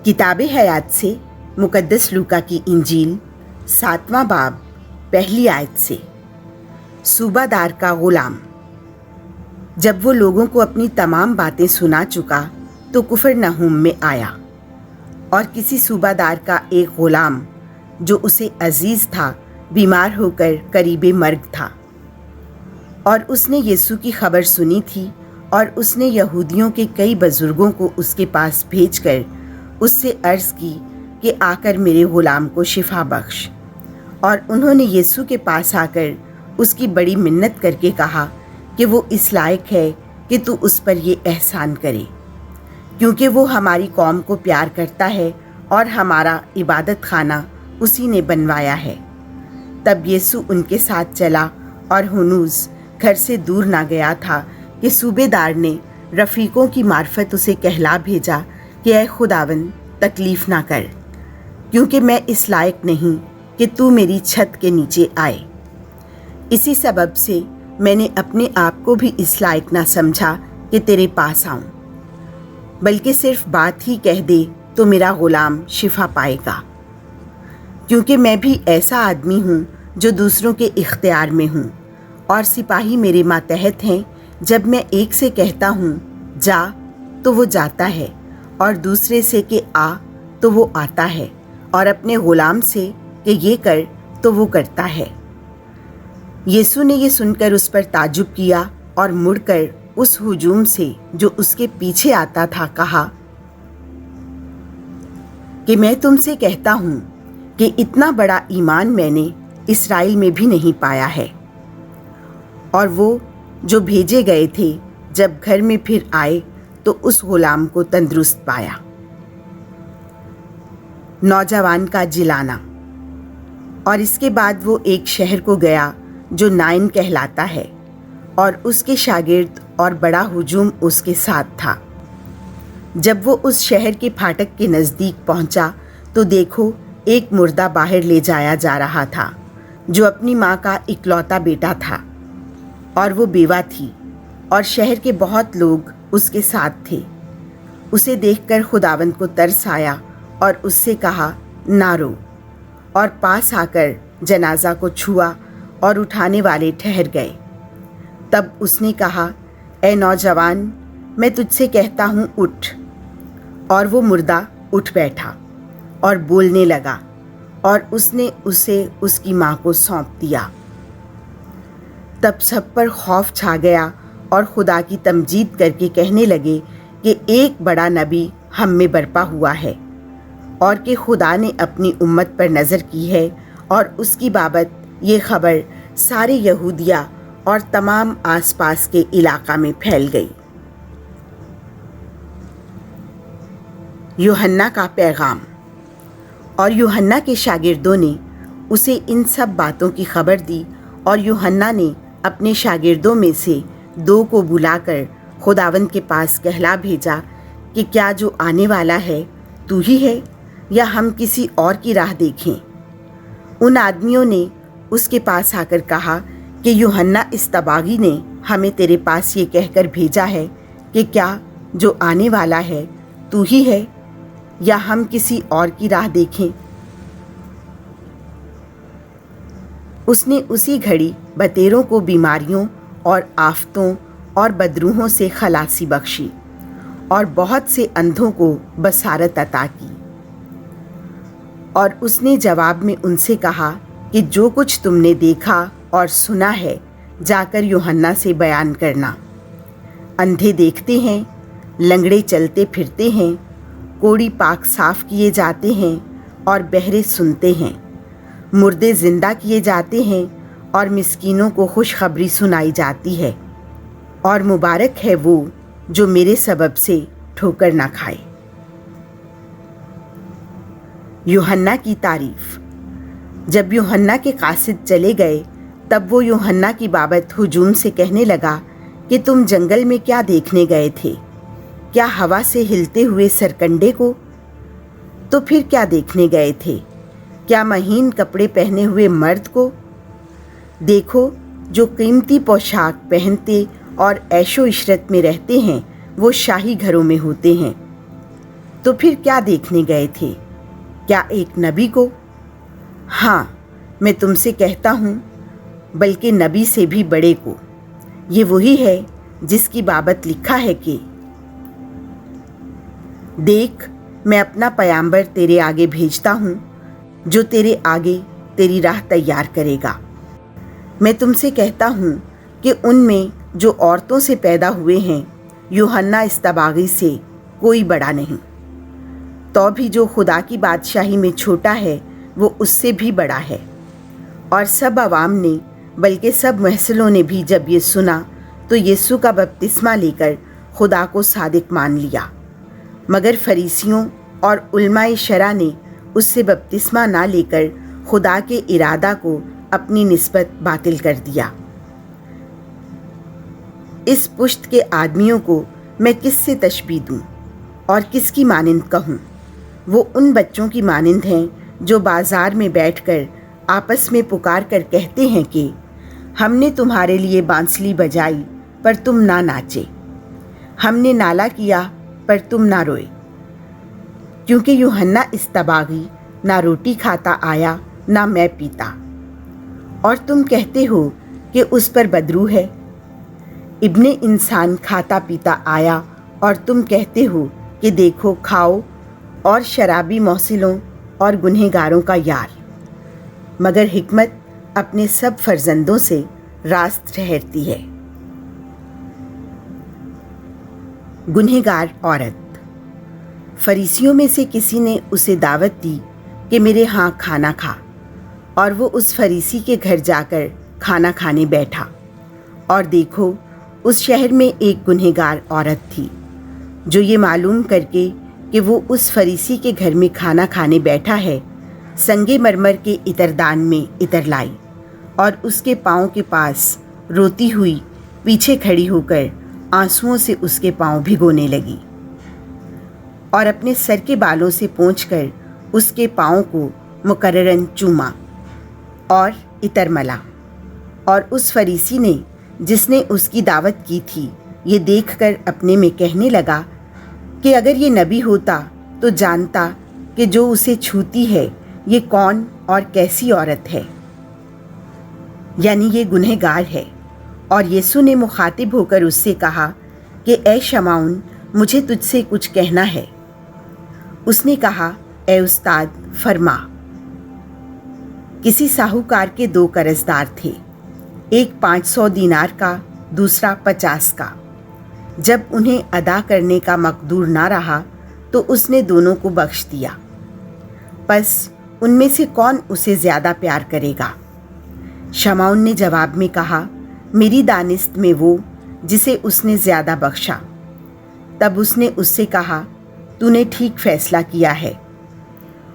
किताब हयात से मुकद्दस लूका की इंजील 7वां बाब पहली आयत से। सूबादार का गुलाम। जब वो लोगों को अपनी तमाम बातें सुना चुका तो कुफरनहूम में आया, और किसी सूबादार का एक गुलाम जो उसे अजीज़ था बीमार होकर करीबे मर्ग था। और उसने यीशु की खबर सुनी थी, और उसने यहूदियों के कई बुजुर्गों को उसके पास भेजकर उससे अर्ज़ की कि आकर मेरे ग़ुलाम को शिफा बख्श। और उन्होंने यीशु के पास आकर उसकी बड़ी मिन्नत करके कहा कि वो इस लायक है कि तू उस पर ये एहसान करे, क्योंकि वो हमारी कौम को प्यार करता है और हमारा इबादत खाना उसी ने बनवाया है। तब यीशु उनके साथ चला, और हुनूस घर से दूर ना गया था कि सूबेदार ने रफ़ीकों की मार्फत उसे कहला भेजा कि ऐ खुदावन, तकलीफ़ ना कर, क्योंकि मैं इस लायक नहीं कि तू मेरी छत के नीचे आए। इसी सबब से मैंने अपने आप को भी इस लायक ना समझा कि तेरे पास आऊं, बल्कि सिर्फ बात ही कह दे तो मेरा ग़ुलाम शिफा पाएगा। क्योंकि मैं भी ऐसा आदमी हूँ जो दूसरों के इख्तियार में हूँ, और सिपाही मेरे मातहत हैं। जब मैं एक से कहता हूँ जा तो वो जाता है, और दूसरे से कि आ तो वो आता है, और अपने ग़ुलाम से कि ये कर तो वो करता है। यीशु ने ये सुनकर उस पर ताजुब किया, और मुड़कर उस हुजूम से जो उसके पीछे आता था कहा कि मैं तुमसे कहता हूँ कि इतना बड़ा ईमान मैंने इस्राएल में भी नहीं पाया है। और वो जो भेजे गए थे जब घर में फिर आए तो उस ग़ुलाम को तंदुरुस्त पाया। नौजवान का जिलाना। और इसके बाद वो एक शहर को गया जो नाइन कहलाता है, और उसके शागिर्द और बड़ा हुजूम उसके साथ था। जब वो उस शहर के फाटक के नज़दीक पहुंचा तो देखो, एक मुर्दा बाहर ले जाया जा रहा था, जो अपनी माँ का इकलौता बेटा था, और वो बेवा थी, और शहर के बहुत लोग उसके साथ थे। उसे देखकर खुदावंद को तरस आया और उससे कहा, ना रो। और पास आकर जनाजा को छुआ, और उठाने वाले ठहर गए। तब उसने कहा, ए नौजवान, मैं तुझसे कहता हूँ, उठ। और वो मुर्दा उठ बैठा और बोलने लगा, और उसने उसे उसकी माँ को सौंप दिया। तब सब पर खौफ छा गया, और खुदा की तमजीद करके कहने लगे कि एक बड़ा नबी हम में बरपा हुआ है, और कि खुदा ने अपनी उम्मत पर नज़र की है। और उसकी बाबत ये खबर सारे यहूदिया और तमाम आसपास के इलाका में फैल गई। यूहन्ना का पैगाम। और यूहन्ना के शागिर्दों ने उसे इन सब बातों की खबर दी, और यूहन्ना ने अपने शागिर्दों में से 2 को बुलाकर खुदावंद के पास कहला भेजा कि क्या जो आने वाला है तू ही है, या हम किसी और की राह देखें। उन आदमियों ने उसके पास आकर कहा कि यूहन्ना इस्तबागी ने हमें तेरे पास ये कहकर भेजा है कि क्या जो आने वाला है तू ही है, या हम किसी और की राह देखें। उसने उसी घड़ी बतेरों को बीमारियों और आफतों और बदरूहों से खलासी बख्शी, और बहुत से अंधों को बसारत अता की। और उसने जवाब में उनसे कहा कि जो कुछ तुमने देखा और सुना है जाकर यूहन्ना से बयान करना। अंधे देखते हैं, लंगड़े चलते फिरते हैं, कोढ़ी पाक साफ किए जाते हैं, और बहरे सुनते हैं, मुर्दे ज़िंदा किए जाते हैं, और मिस्कीनों को खुशखबरी सुनाई जाती है। और मुबारक है वो जो मेरे सबब से ठोकर ना खाए। यूहन्ना की तारीफ़। जब यूहन्ना के कासिद चले गए तब वो यूहन्ना की बाबत हुजूम से कहने लगा कि तुम जंगल में क्या देखने गए थे? क्या हवा से हिलते हुए सरकंडे को? तो फिर क्या देखने गए थे? क्या महीन कपड़े पहने हुए मर्द को? देखो, जो कीमती पोशाक पहनते और ऐशो इशरत में रहते हैं वो शाही घरों में होते हैं। तो फिर क्या देखने गए थे? क्या एक नबी को? हाँ, मैं तुमसे कहता हूँ, बल्कि नबी से भी बड़े को। ये वही है जिसकी बाबत लिखा है कि देख, मैं अपना पैगंबर तेरे आगे भेजता हूँ, जो तेरे आगे तेरी राह तैयार करेगा। मैं तुमसे कहता हूँ कि उनमें जो औरतों से पैदा हुए हैं, यूहन्ना इस्तबागी से कोई बड़ा नहीं। तो भी जो खुदा की बादशाही में छोटा है, वो उससे भी बड़ा है। और सब अवाम ने, बल्कि सब महसलों ने भी जब ये सुना तो यीशु का बपतिस्मा लेकर खुदा को सादिक मान लिया। मगर फरीसियों और उलमाए शरा ने उससे बपतिस्मा ना लेकर खुदा के इरादा को अपनी निस्बत बातिल कर दिया। इस पुश्त के आदमियों को मैं किससे तशबीह दूं और किसकी मानिंद कहूं? वो उन बच्चों की मानिंद हैं जो बाजार में बैठकर आपस में पुकार कर कहते हैं कि हमने तुम्हारे लिए बांसुरी बजाई पर तुम ना नाचे, हमने नाला किया पर तुम ना रोए। क्योंकि यूहन्ना इस्तबागी ना रोटी खाता आया ना मैं पीता, और तुम कहते हो कि उस पर बदरू है। इब्ने इंसान खाता पीता आया और तुम कहते हो कि देखो खाओ, और शराबी मौसिलों और गुनहगारों का यार। मगर हिकमत अपने सब फर्जंदों से रास्त ठहरती है। गुनहगार औरत। फरीसियों में से किसी ने उसे दावत दी कि मेरे यहाँ खाना खा, और वो उस फरीसी के घर जाकर खाना खाने बैठा। और देखो, उस शहर में एक गुनहगार औरत थी, जो ये मालूम करके कि वो उस फरीसी के घर में खाना खाने बैठा है, संगे मरमर के इतरदान में इतर लाई और उसके पाँव के पास रोती हुई पीछे खड़ी होकर आंसुओं से उसके पाँव भिगोने लगी, और अपने सर के बालों से पोंछकर उसके पाँव को मुकर्ररन चूमा और इतर मला। और उस फरीसी ने, जिसने उसकी दावत की थी, ये देखकर अपने में कहने लगा कि अगर ये नबी होता तो जानता कि जो उसे छूती है ये कौन और कैसी औरत है, यानी ये गुनहगार है। और यीशु ने मुखातिब होकर उससे कहा कि ए शमाउन, मुझे तुझसे कुछ कहना है। उसने कहा, ए उस्ताद, फरमा। किसी साहूकार के 2 कर्जदार थे, एक 500 दीनार का, दूसरा 50 का। जब उन्हें अदा करने का मकदूर ना रहा तो उसने दोनों को बख्श दिया। बस उनमें से कौन उसे ज़्यादा प्यार करेगा? शमाउन ने जवाब में कहा, मेरी दानिस्त में वो जिसे उसने ज़्यादा बख्शा। तब उसने उससे कहा, तूने ठीक फैसला किया है।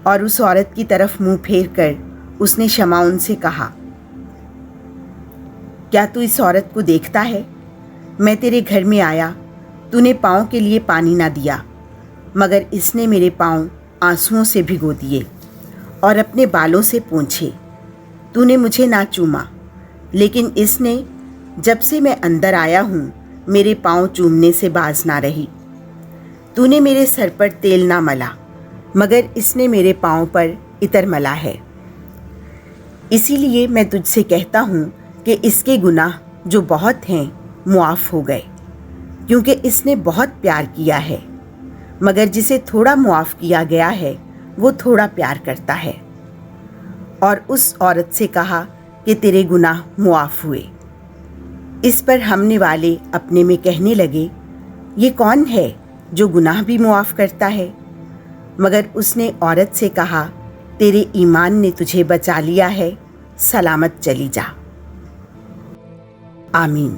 और उस औरत की तरफ मुंह फेर कर उसने शमाउन से कहा, क्या तू इस औरत को देखता है? मैं तेरे घर में आया, तूने पाँव के लिए पानी ना दिया, मगर इसने मेरे पाँव आंसुओं से भिगो दिए और अपने बालों से पोंछे। तूने मुझे ना चूमा, लेकिन इसने, जब से मैं अंदर आया हूँ, मेरे पाँव चूमने से बाज ना रही। तूने मेरे सर पर तेल ना मला, मगर इसने मेरे पाँव पर इतर मला है। इसीलिए मैं तुझसे कहता हूँ कि इसके गुनाह जो बहुत हैं मुआफ़ हो गए, क्योंकि इसने बहुत प्यार किया है। मगर जिसे थोड़ा मुआफ़ किया गया है, वो थोड़ा प्यार करता है। और उस औरत से कहा कि तेरे गुनाह मुआफ़ हुए। इस पर हमने वाले अपने में कहने लगे, ये कौन है जो गुनाह भी मुआफ़ करता है? मगर उसने औरत से कहा, तेरे ईमान ने तुझे बचा लिया है, सलामत चली जा। आमीन।